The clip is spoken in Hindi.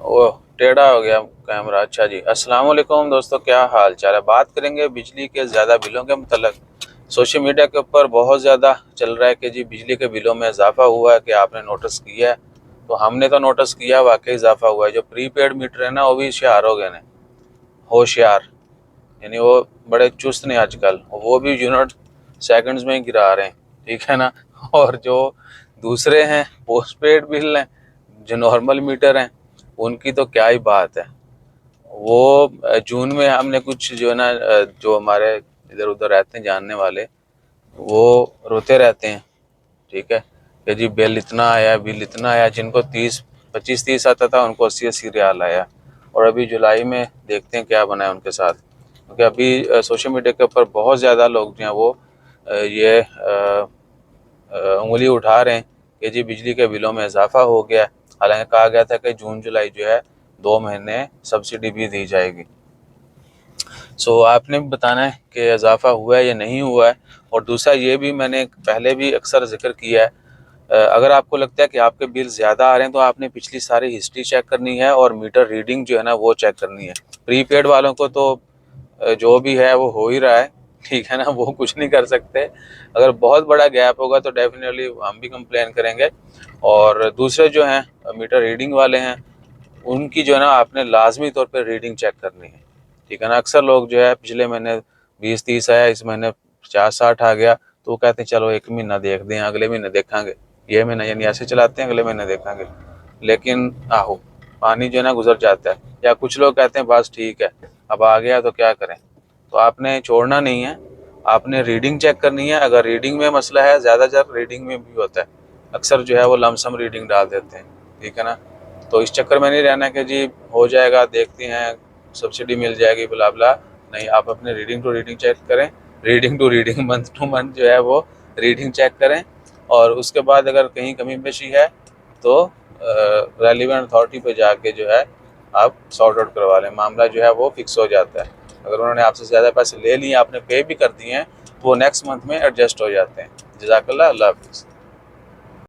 ओह, टेढ़ा हो गया कैमरा। अच्छा जी, अस्सलाम वालेकुम दोस्तों, क्या हाल चाल है। बात करेंगे बिजली के ज़्यादा बिलों के मतलब। सोशल मीडिया के ऊपर बहुत ज़्यादा चल रहा है कि जी बिजली के बिलों में इजाफा हुआ है, कि आपने नोटिस किया है। तो हमने तो नोटिस किया, वाकई इजाफा हुआ है। जो प्रीपेड मीटर है ना, वो भी होशियार हो गए ने, होशियार, यानी वो बड़े चुस्त ने आजकल, वो भी यूनिट सेकंड्स में ही गिरा रहे हैं, ठीक है ना। और जो दूसरे हैं पोस्ट पेड बिल हैं, जो नॉर्मल मीटर हैं, उनकी तो क्या ही बात है। वो जून में हमने कुछ जो है ना, जो हमारे इधर उधर रहते हैं जानने वाले, वो रोते रहते हैं, ठीक है, कि जी बिल इतना आया, बिल इतना आया। जिनको 30 25 30 आता था, उनको 80 80 रियाल आया। और अभी जुलाई में देखते हैं क्या बना है उनके साथ, क्योंकि अभी सोशल मीडिया के ऊपर बहुत ज़्यादा लोग जो हैं वो ये उंगली उठा रहे हैं कि जी बिजली के बिलों में इजाफा हो गया। हालांकि कहा गया था कि जून जुलाई जो है 2 महीने सब्सिडी भी दी जाएगी। सो आपने भी बताना है कि इजाफा हुआ है या नहीं हुआ है। और दूसरा ये भी मैंने पहले भी अक्सर जिक्र किया है, अगर आपको लगता है कि आपके बिल ज़्यादा आ रहे हैं, तो आपने पिछली सारी हिस्ट्री चेक करनी है और मीटर रीडिंग जो है ना वो चेक करनी है। प्रीपेड वालों को तो जो भी है वो हो ही रहा है, ठीक है ना, वो कुछ नहीं कर सकते। अगर बहुत बड़ा गैप होगा तो डेफिनेटली हम भी कंप्लेन करेंगे। और दूसरे जो हैं मीटर रीडिंग वाले हैं, उनकी जो है ना आपने लाजमी तौर पर रीडिंग चेक करनी है, ठीक है ना। अक्सर लोग जो है पिछले महीने 20 30 आया, इस महीने 50 60 आ गया, तो वो कहते हैं चलो एक महीना देख दें, अगले महीने देखेंगे। ये महीना यानी ऐसे चलाते हैं, अगले महीने देखेंगे। लेकिन आहो, पानी जो है ना गुजर जाता है। या कुछ लोग कहते हैं बस ठीक है, अब आ गया तो क्या करें। तो आपने छोड़ना नहीं है, आपने रीडिंग चेक करनी है। अगर रीडिंग में मसला है, ज़्यादातर रीडिंग में भी होता है, अक्सर जो है वो लमसम रीडिंग डाल देते हैं, ठीक है ना। तो इस चक्कर में नहीं रहना कि जी हो जाएगा, देखते हैं, सब्सिडी मिल जाएगी, बुला बुला। नहीं, आप अपने रीडिंग टू रीडिंग चेक करें, reading to reading, month to month जो है वो रीडिंग चेक करें। और उसके बाद अगर कहीं कमी पेशी है तो रेलिवेंट अथॉरिटी पे जाके जो है आप सॉर्ट आउट करवा लें, मामला जो है वो फिक्स हो जाता है। अगर उन्होंने आपसे ज़्यादा पैसे ले लिए, आपने पे भी कर दिए हैं, तो वो नेक्स्ट मंथ में एडजस्ट हो जाते हैं। जज़ाकल्लाह, अल्लाह हाफ़िज़।